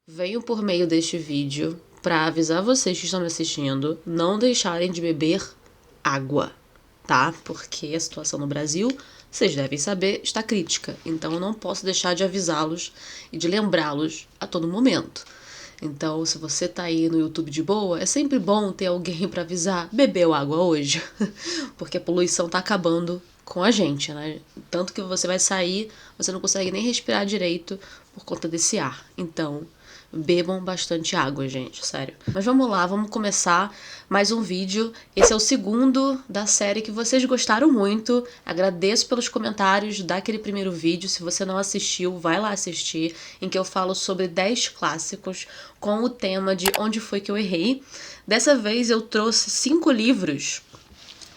Venho por meio deste vídeo para avisar vocês que estão me assistindo não deixarem de beber água, tá? Porque a situação no Brasil, vocês devem saber, está crítica. Então eu não posso deixar de avisá-los e de lembrá-los a todo momento. Então, se você tá aí no YouTube de boa, é sempre bom ter alguém para avisar: bebeu água hoje? Porque a poluição tá acabando com a gente, né? Tanto que você vai sair, você não consegue nem respirar direito por conta desse ar. Então, bebam bastante água, gente, sério. Mas vamos lá, vamos começar mais um vídeo. Esse é o segundo da série que vocês gostaram muito. Agradeço pelos comentários daquele primeiro vídeo. Se você não assistiu, vai lá assistir, em que eu falo sobre 10 clássicos com o tema de onde foi que eu errei. Dessa vez eu trouxe 5 livros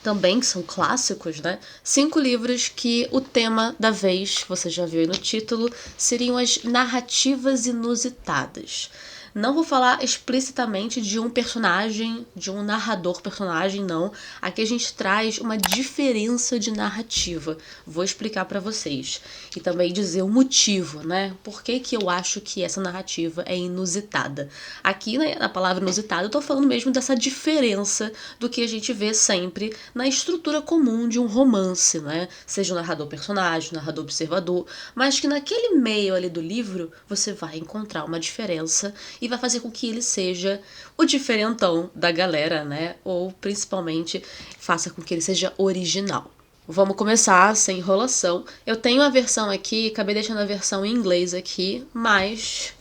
também, que são clássicos, né? 5 livros que o tema da vez, que você já viu aí no título, seriam as narrativas inusitadas. Não vou falar explicitamente de um personagem, de um narrador personagem, não. Aqui a gente traz uma diferença de narrativa. Vou explicar pra vocês. E também dizer o motivo, né? Por que que eu acho que essa narrativa é inusitada. Aqui, né, na palavra inusitada, eu tô falando mesmo dessa diferença do que a gente vê sempre na estrutura comum de um romance, né? Seja o narrador personagem, o narrador observador, mas que naquele meio ali do livro você vai encontrar uma diferença e vai fazer com que ele seja o diferentão da galera, né? Ou principalmente faça com que ele seja original. Vamos começar sem enrolação. Eu tenho a versão aqui, acabei deixando a versão em inglês aqui, mas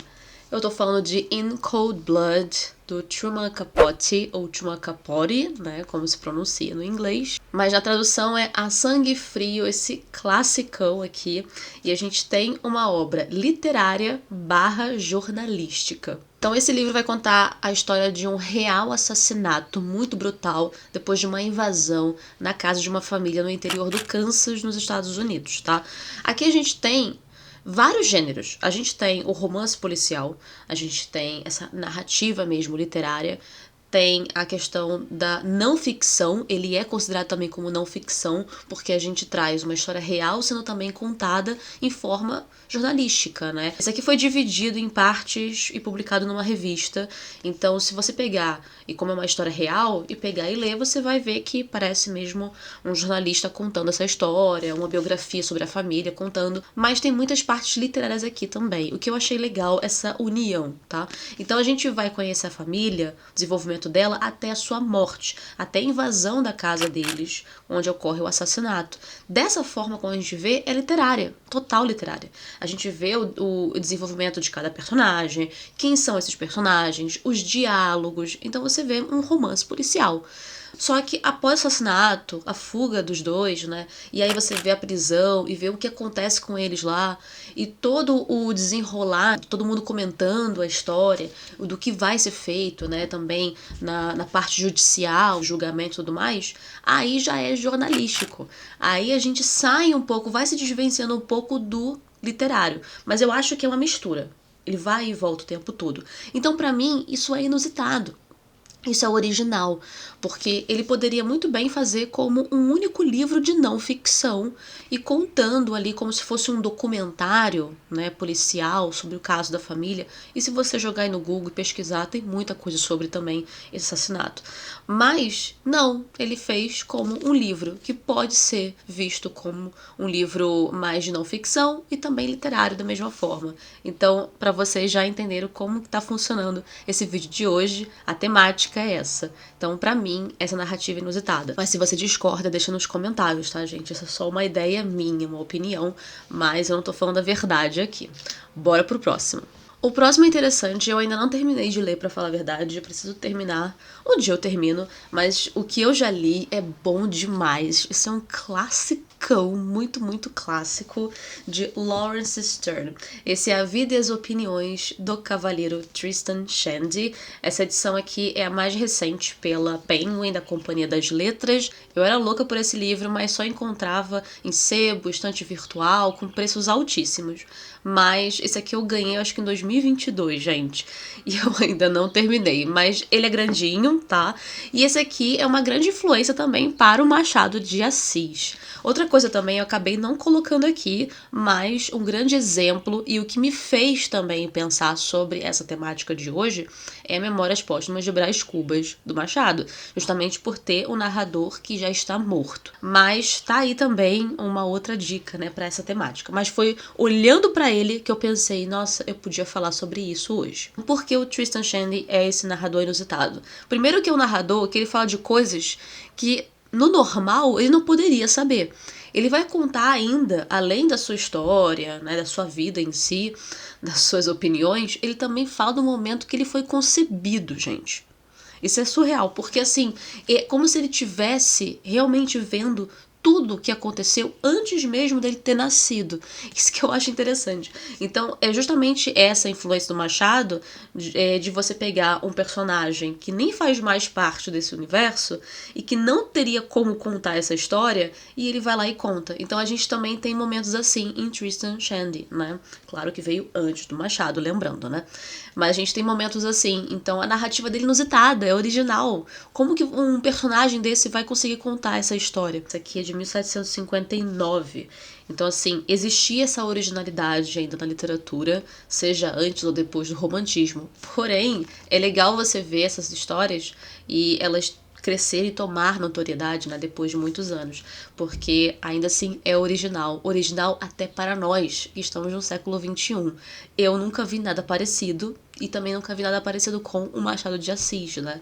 eu tô falando de In Cold Blood, do Truman Capote, ou Truman Capote, né, como se pronuncia no inglês. Mas na tradução é A Sangue Frio, esse classicão aqui. E a gente tem uma obra literária / jornalística. Então esse livro vai contar a história de um real assassinato muito brutal depois de uma invasão na casa de uma família no interior do Kansas, nos Estados Unidos, tá? Aqui a gente tem vários gêneros. A gente tem o romance policial, a gente tem essa narrativa mesmo literária, tem a questão da não ficção, ele é considerado também como não ficção, porque a gente traz uma história real sendo também contada em forma jornalística, né? Esse aqui foi dividido em partes e publicado numa revista, então se você pegar, e como é uma história real, e pegar e ler, você vai ver que parece mesmo um jornalista contando essa história, uma biografia sobre a família contando, mas tem muitas partes literárias aqui também, o que eu achei legal, essa união, tá? Então a gente vai conhecer a família, o desenvolvimento dela até a sua morte, até a invasão da casa deles, onde ocorre o assassinato. Dessa forma, como a gente vê, é literária, total literária. A gente vê o desenvolvimento de cada personagem, quem são esses personagens, os diálogos. Então você vê um romance policial. Só que após o assassinato, a fuga dos dois, né? E aí você vê a prisão e vê o que acontece com eles lá. E todo o desenrolar, todo mundo comentando a história, do que vai ser feito, né? Também na parte judicial, julgamento e tudo mais. Aí já é jornalístico. Aí a gente sai um pouco, vai se desvencilhando um pouco do literário. Mas eu acho que é uma mistura. Ele vai e volta o tempo todo. Então, pra mim, isso é inusitado. Isso é original, porque ele poderia muito bem fazer como um único livro de não ficção e contando ali como se fosse um documentário, né, policial sobre o caso da família. E se você jogar aí no Google e pesquisar, tem muita coisa sobre também esse assassinato. Mas não, ele fez como um livro que pode ser visto como um livro mais de não ficção e também literário da mesma forma. Então, para vocês já entenderam como está funcionando esse vídeo de hoje, a temática é essa. Então, pra mim, essa narrativa é inusitada. Mas se você discorda, deixa nos comentários, tá, gente? Essa é só uma ideia minha, uma opinião, mas eu não tô falando a verdade aqui. Bora pro próximo. O próximo é interessante, eu ainda não terminei de ler, pra falar a verdade, eu preciso terminar. Um dia eu termino, mas o que eu já li é bom demais. Isso é um classicão, muito, muito clássico, de Laurence Sterne. Esse é A Vida e as Opiniões do Cavaleiro Tristan Shandy. Essa edição aqui é a mais recente pela Penguin, da Companhia das Letras. Eu era louca por esse livro, mas só encontrava em sebo, estante virtual, com preços altíssimos. Mas esse aqui eu ganhei, acho que em 2022, gente. E eu ainda não terminei. Mas ele é grandinho, tá? E esse aqui é uma grande influência também para o Machado de Assis. Outra coisa coisa também eu acabei não colocando aqui, mas um grande exemplo e o que me fez também pensar sobre essa temática de hoje é Memórias Póstumas de Brás Cubas, do Machado, justamente por ter um narrador que já está morto. Mas tá aí também uma outra dica, né, para essa temática. Mas foi olhando para ele que eu pensei, nossa, eu podia falar sobre isso hoje. Por que o Tristram Shandy é esse narrador inusitado? Primeiro que é um narrador que ele fala de coisas que no normal ele não poderia saber. Ele vai contar ainda, além da sua história, né, da sua vida em si, das suas opiniões, ele também fala do momento que ele foi concebido, gente. Isso é surreal, porque assim, é como se ele tivesse realmente vendo tudo o que aconteceu antes mesmo dele ter nascido. Isso que eu acho interessante. Então, é justamente essa influência do Machado de você pegar um personagem que nem faz mais parte desse universo e que não teria como contar essa história e ele vai lá e conta. Então, a gente também tem momentos assim em Tristram Shandy, né? Claro que veio antes do Machado, lembrando, né? Mas a gente tem momentos assim. Então, a narrativa dele é inusitada, é original. Como que um personagem desse vai conseguir contar essa história? Isso aqui é de 1759. Então, assim, existia essa originalidade ainda na literatura, seja antes ou depois do romantismo. Porém, é legal você ver essas histórias e elas crescer e tomar notoriedade, né, depois de muitos anos, porque ainda assim é original até para nós que estamos no século XXI. Eu nunca vi nada parecido e também nunca vi nada parecido com o Machado de Assis, né?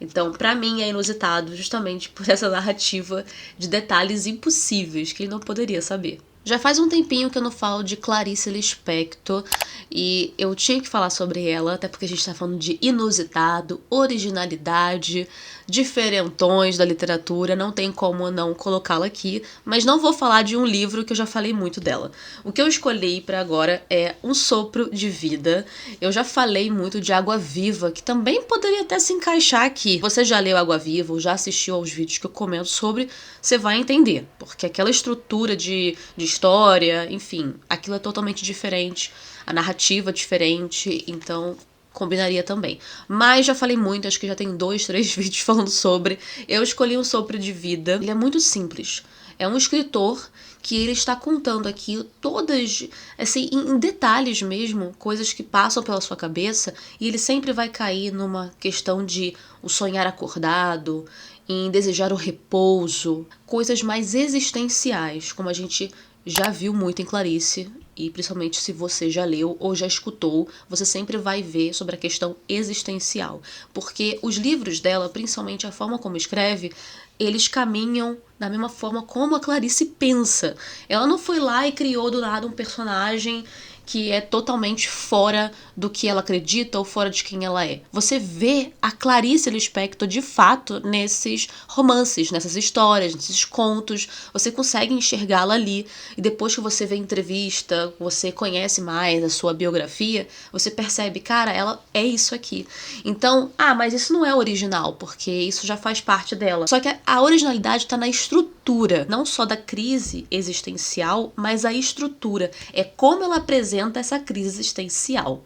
Então, pra mim é inusitado justamente por essa narrativa de detalhes impossíveis que ele não poderia saber. Já faz um tempinho que eu não falo de Clarice Lispector e eu tinha que falar sobre ela, até porque a gente tá falando de inusitado, originalidade, diferentões da literatura, não tem como não colocá-la aqui, mas não vou falar de um livro que eu já falei muito dela. O que eu escolhi pra agora é Um Sopro de Vida. Eu já falei muito de Água Viva, que também poderia até se encaixar aqui. Você já leu Água Viva ou já assistiu aos vídeos que eu comento sobre, você vai entender, porque aquela estrutura de história, enfim, aquilo é totalmente diferente, a narrativa é diferente, então combinaria também. Mas já falei muito, acho que já tem 2, 3 vídeos falando sobre. Eu escolhi Um Sopro de Vida. Ele é muito simples. É um escritor que ele está contando aqui todas, assim, em detalhes mesmo, coisas que passam pela sua cabeça, e ele sempre vai cair numa questão de o sonhar acordado, em desejar o repouso, coisas mais existenciais, como a gente já viu muito em Clarice, e principalmente se você já leu ou já escutou, você sempre vai ver sobre a questão existencial. Porque os livros dela, principalmente a forma como escreve, eles caminham da mesma forma como a Clarice pensa. Ela não foi lá e criou do nada um personagem que é totalmente fora do que ela acredita ou fora de quem ela é. Você vê a Clarice Lispector de fato nesses romances, nessas histórias, nesses contos. Você consegue enxergá-la ali. E depois que você vê a entrevista, você conhece mais a sua biografia, você percebe, cara, ela é isso aqui. Então, mas isso não é original, porque isso já faz parte dela. Só que a originalidade está na estrutura, não só da crise existencial, mas a estrutura. É como ela apresenta essa crise existencial.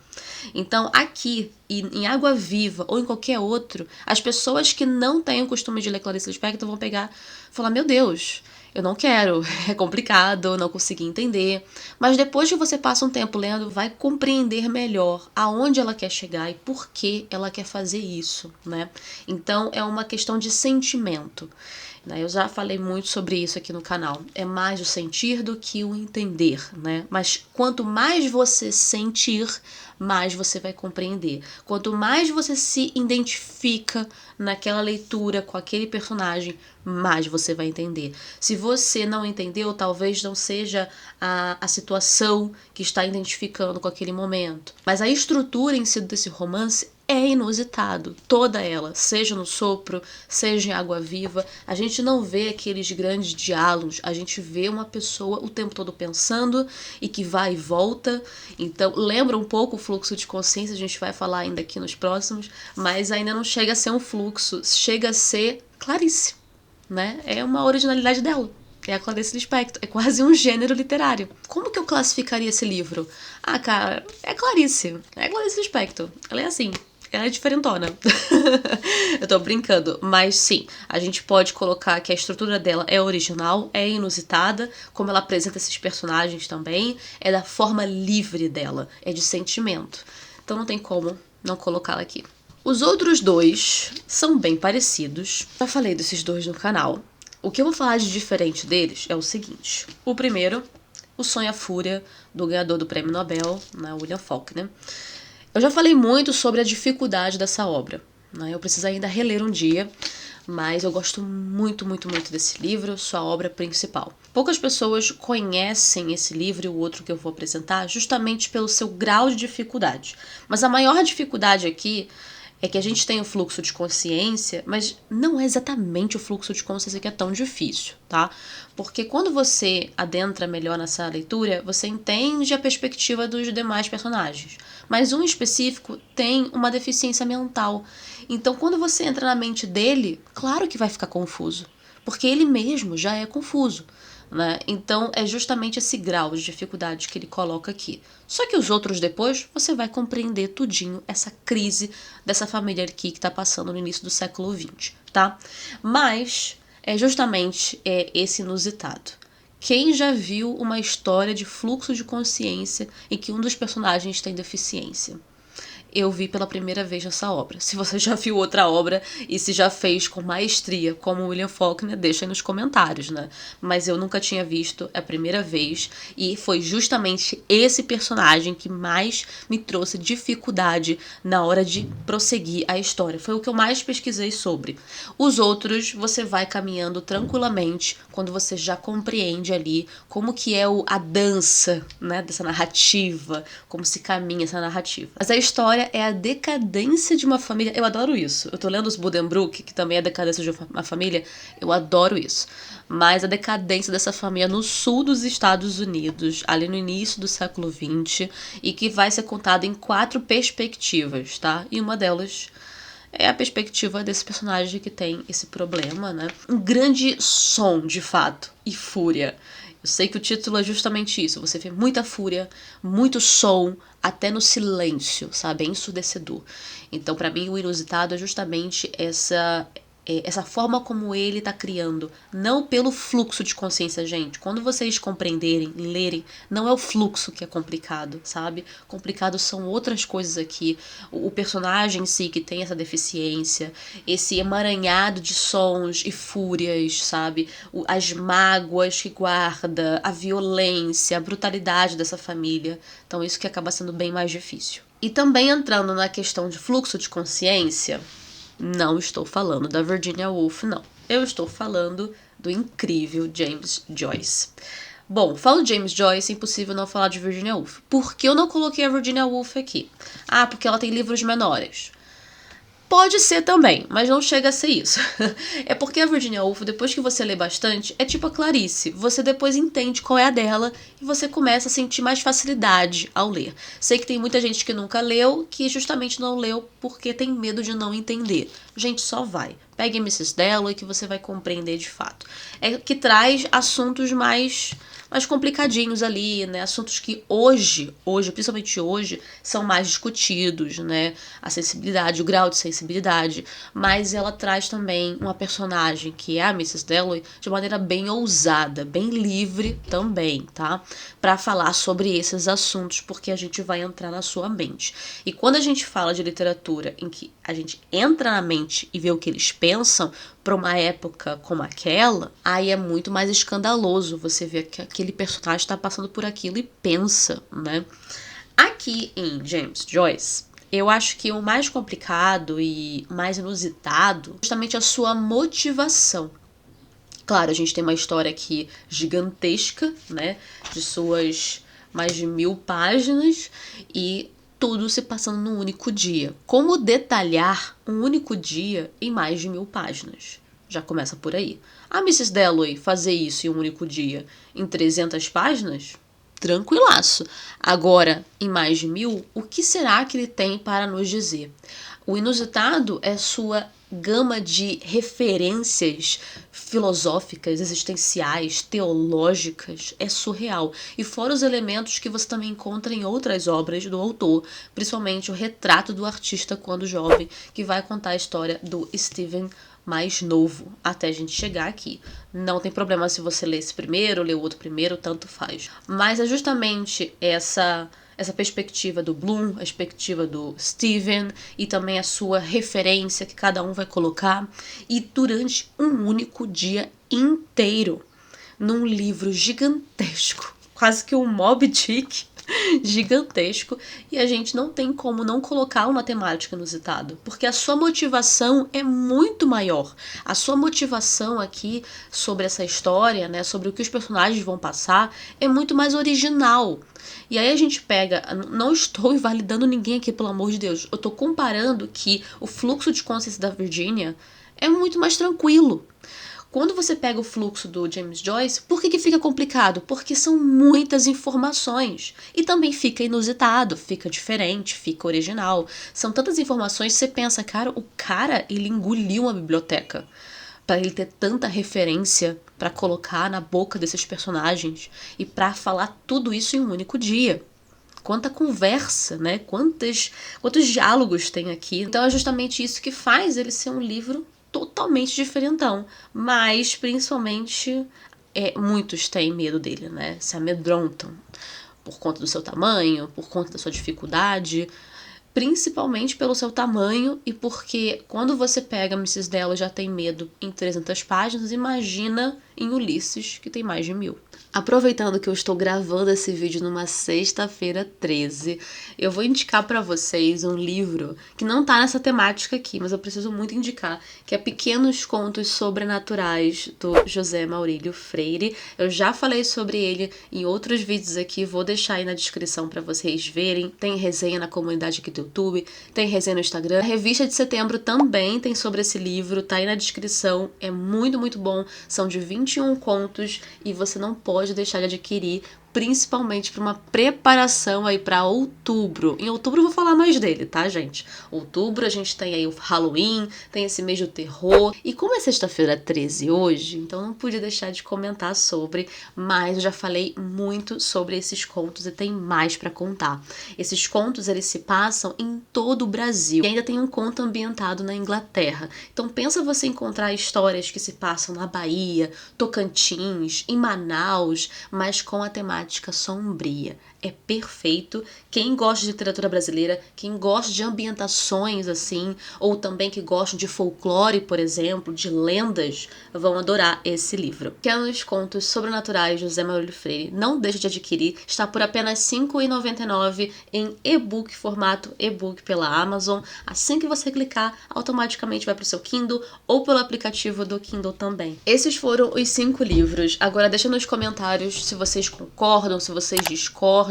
Então, aqui, em Água Viva ou em qualquer outro, as pessoas que não têm o costume de ler Clarice Lispector vão pegar e falar, meu Deus, eu não quero, é complicado, eu não consegui entender. Mas depois que você passa um tempo lendo, vai compreender melhor aonde ela quer chegar e por que ela quer fazer isso, né? Então, é uma questão de sentimento. Eu já falei muito sobre isso aqui no canal. É mais o sentir do que o entender, né? Mas quanto mais você sentir, mais você vai compreender. Quanto mais você se identifica naquela leitura com aquele personagem, mais você vai entender. Se você não entendeu, talvez não seja a situação que está identificando com aquele momento. Mas a estrutura em si desse romance é inusitado, toda ela, seja no Sopro, seja em Água Viva. A gente não vê aqueles grandes diálogos, a gente vê uma pessoa o tempo todo pensando e que vai e volta. Então lembra um pouco o fluxo de consciência, a gente vai falar ainda aqui nos próximos, mas ainda não chega a ser um fluxo, chega a ser Clarice, né? É uma originalidade dela. É a Clarice Lispector. É quase um gênero literário. Como que eu classificaria esse livro? Cara, é Clarice. É Clarice Lispector. Ela é assim. ela é diferentona. Eu tô brincando, mas sim, a gente pode colocar que a estrutura dela é original, é inusitada, como ela apresenta esses personagens também, é da forma livre dela, é de sentimento. Então não tem como não colocá-la aqui. Os outros dois são bem parecidos. Já falei desses dois no canal. O que eu vou falar de diferente deles é o seguinte. O primeiro, O Sonho e a Fúria, do ganhador do Prêmio Nobel, né, William Faulkner. Eu já falei muito sobre a dificuldade dessa obra, né? Eu preciso ainda reler um dia, mas eu gosto muito, muito, muito desse livro, sua obra principal. Poucas pessoas conhecem esse livro e o outro que eu vou apresentar justamente pelo seu grau de dificuldade. Mas a maior dificuldade aqui é que a gente tem o fluxo de consciência, mas não é exatamente o fluxo de consciência que é tão difícil, tá? Porque quando você adentra melhor nessa leitura, você entende a perspectiva dos demais personagens. Mas um específico tem uma deficiência mental. Então, quando você entra na mente dele, claro que vai ficar confuso. Porque ele mesmo já é confuso, né? Então, é justamente esse grau de dificuldade que ele coloca aqui. Só que os outros depois, você vai compreender tudinho essa crise dessa família aqui que está passando no início do século XX, tá? Mas é justamente esse inusitado. Quem já viu uma história de fluxo de consciência em que um dos personagens tem deficiência? Eu vi pela primeira vez nessa obra. Se você já viu outra obra e se já fez com maestria, como William Faulkner, deixa aí nos comentários, né? Mas eu nunca tinha visto, é a primeira vez, e foi justamente esse personagem que mais me trouxe dificuldade na hora de prosseguir a história. Foi o que eu mais pesquisei sobre. Os outros, você vai caminhando tranquilamente quando você já compreende ali como que é a dança, né, dessa narrativa, como se caminha essa narrativa. Mas a história é a decadência de uma família. Eu adoro isso. Eu tô lendo os Buddenbrook, que também é a decadência de uma família. Eu adoro isso. Mas a decadência dessa família no sul dos Estados Unidos, ali no início do século XX, e que vai ser contada em 4 perspectivas, tá? E uma delas é a perspectiva desse personagem que tem esse problema, né? Um grande som, de fato, e fúria. Eu sei que o título é justamente isso. Você vê muita fúria, muito som, até no silêncio, sabe? É ensurdecedor. Então, pra mim, o inusitado é justamente essa forma como ele tá criando. Não pelo fluxo de consciência, gente. Quando vocês compreenderem, lerem, não é o fluxo que é complicado, sabe? Complicado são outras coisas aqui. O personagem em si que tem essa deficiência, esse emaranhado de sons e fúrias, sabe? As mágoas que guarda, a violência, a brutalidade dessa família. Então isso que acaba sendo bem mais difícil. E também entrando na questão de fluxo de consciência, não estou falando da Virginia Woolf, não. Eu estou falando do incrível James Joyce. Bom, falo de James Joyce, é impossível não falar de Virginia Woolf. Por que eu não coloquei a Virginia Woolf aqui? Ah, porque ela tem livros menores. Pode ser também, mas não chega a ser isso. É porque a Virginia Woolf, depois que você lê bastante, é tipo a Clarice. Você depois entende qual é a dela e você começa a sentir mais facilidade ao ler. Sei que tem muita gente que nunca leu, que justamente não leu porque tem medo de não entender. Gente, só vai. Pegue Mrs. Dalloway que você vai compreender de fato. É que traz assuntos mais complicadinhos ali, né? Assuntos que hoje, principalmente hoje, são mais discutidos, né? A sensibilidade, o grau de sensibilidade. Mas ela traz também uma personagem, que é a Mrs. Dalloway, de maneira bem ousada, bem livre também, tá? Pra falar sobre esses assuntos, porque a gente vai entrar na sua mente. E quando a gente fala de literatura em que a gente entra na mente e vê o que eles pensam, para uma época como aquela, aí é muito mais escandaloso você ver que aquele personagem está passando por aquilo e pensa, né? Aqui em James Joyce, eu acho que o mais complicado e mais inusitado é justamente a sua motivação. Claro, a gente tem uma história aqui gigantesca, né? De suas mais de 1000 páginas e tudo se passando num único dia. Como detalhar um único dia em mais de 1000 páginas? Já começa por aí. A Mrs. Dalloway fazer isso em um único dia em 300 páginas? tranquilaço. Agora, em mais de 1000, o que será que ele tem para nos dizer? O inusitado é sua gama de referências filosóficas, existenciais, teológicas, é surreal. E fora os elementos que você também encontra em outras obras do autor, principalmente o retrato do artista quando jovem, que vai contar a história do Stephen mais novo, até a gente chegar aqui. Não tem problema se você ler esse primeiro, ler o outro primeiro, tanto faz. Mas é justamente essa perspectiva do Bloom, a perspectiva do Stephen e também a sua referência que cada um vai colocar. E durante um único dia inteiro, num livro gigantesco, quase que um Moby Dick gigantesco, e a gente não tem como não colocar uma temática inusitada, porque a sua motivação é muito maior. A sua motivação aqui sobre essa história, né, sobre o que os personagens vão passar, é muito mais original. E aí a gente pega, não estou invalidando ninguém aqui, pelo amor de Deus, eu estou comparando que o fluxo de consciência da Virginia é muito mais tranquilo. Quando você pega o fluxo do James Joyce, por que fica complicado? Porque são muitas informações. E também fica inusitado, fica diferente, fica original. São tantas informações que você pensa, cara, o cara, ele engoliu uma biblioteca para ele ter tanta referência para colocar na boca desses personagens e para falar tudo isso em um único dia. Quanta conversa, né? Quantos diálogos tem aqui. Então é justamente isso que faz ele ser um livro totalmente diferentão, mas principalmente muitos têm medo dele, né? Se amedrontam por conta do seu tamanho, por conta da sua dificuldade, principalmente pelo seu tamanho e porque quando você pega Mrs. Dalloway já tem medo em 300 páginas, imagina em Ulisses, que tem mais de 1000. Aproveitando que eu estou gravando esse vídeo numa sexta-feira 13, eu vou indicar para vocês um livro que não tá nessa temática aqui, mas eu preciso muito indicar, que é Pequenos Contos Sobrenaturais, do José Maurílio Freire. Eu já falei sobre ele em outros vídeos aqui, vou deixar aí na descrição para vocês verem. Tem resenha na comunidade aqui do YouTube, tem resenha no Instagram. A revista de setembro também tem sobre esse livro, tá aí na descrição, é muito, muito bom. São de 21 contos e você não pode deixar de adquirir, principalmente para uma preparação aí para outubro. Em outubro eu vou falar mais dele, tá, gente? Outubro a gente tem aí o Halloween, tem esse mês do terror. E como é sexta-feira 13 hoje, então não pude deixar de comentar sobre, mas eu já falei muito sobre esses contos e tem mais para contar. Esses contos, eles se passam em todo o Brasil. E ainda tem um conto ambientado na Inglaterra. Então pensa você encontrar histórias que se passam na Bahia, Tocantins, em Manaus, mas com a temática sombria. É perfeito. Quem gosta de literatura brasileira, quem gosta de ambientações assim, ou também que gosta de folclore, por exemplo, de lendas, vão adorar esse livro. Pequenos Contos Sobrenaturais, José Maurílio Freire. Não deixe de adquirir. Está por apenas R$ 5,99 em e-book, formato e-book pela Amazon. Assim que você clicar, automaticamente vai para o seu Kindle ou pelo aplicativo do Kindle também. Esses foram os 5 livros. Agora deixa nos comentários se vocês concordam, se vocês discordam,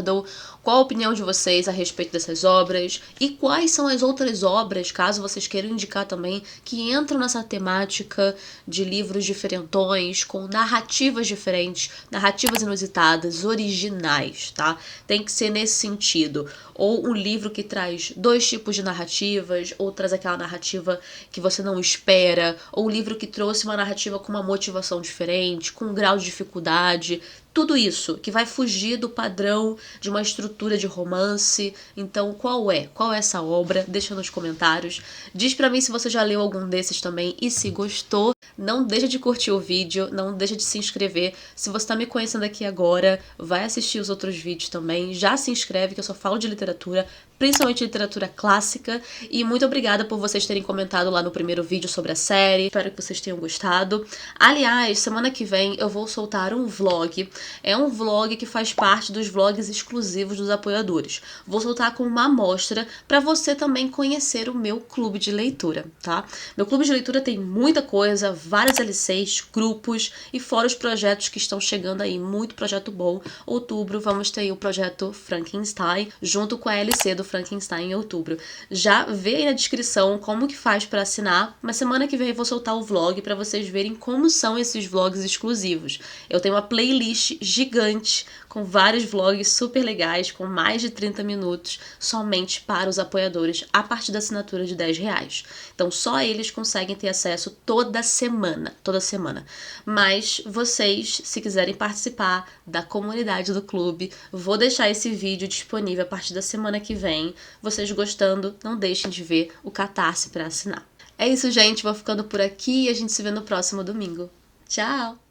qual a opinião de vocês a respeito dessas obras e quais são as outras obras, caso vocês queiram indicar também, que entram nessa temática de livros diferentões, com narrativas diferentes, narrativas inusitadas, originais, tá? Tem que ser nesse sentido. Ou um livro que traz 2 tipos de narrativas, ou traz aquela narrativa que você não espera, ou um livro que trouxe uma narrativa com uma motivação diferente, com um grau de dificuldade. Tudo isso que vai fugir do padrão de uma estrutura de romance. Então, qual é essa obra? Deixa nos comentários. Diz pra mim se você já leu algum desses também e se gostou. Não deixa de curtir o vídeo, não deixa de se inscrever. Se você tá me conhecendo aqui agora, vai assistir os outros vídeos também. Já se inscreve, que eu só falo de literatura, principalmente literatura clássica. E muito obrigada por vocês terem comentado lá no primeiro vídeo sobre a série. Espero que vocês tenham gostado. Aliás, semana que vem eu vou soltar um vlog. É um vlog que faz parte dos vlogs exclusivos dos apoiadores. Vou soltar com uma amostra para você também conhecer o meu clube de leitura, tá? Meu clube de leitura tem muita coisa, várias LCs, grupos e fora os projetos que estão chegando aí. Muito projeto bom. Outubro vamos ter aí o projeto Frankenstein junto com a LC do Frankenstein em outubro. Já vê aí na descrição como que faz pra assinar, mas semana que vem eu vou soltar o vlog pra vocês verem como são esses vlogs exclusivos. Eu tenho uma playlist gigante com vários vlogs super legais, com mais de 30 minutos, somente para os apoiadores, a partir da assinatura de R$10. Então só eles conseguem ter acesso toda semana. Mas vocês, se quiserem participar da comunidade do clube, vou deixar esse vídeo disponível a partir da semana que vem. Vocês gostando, não deixem de ver o Catarse para assinar. É isso, gente. Vou ficando por aqui e a gente se vê no próximo domingo. Tchau!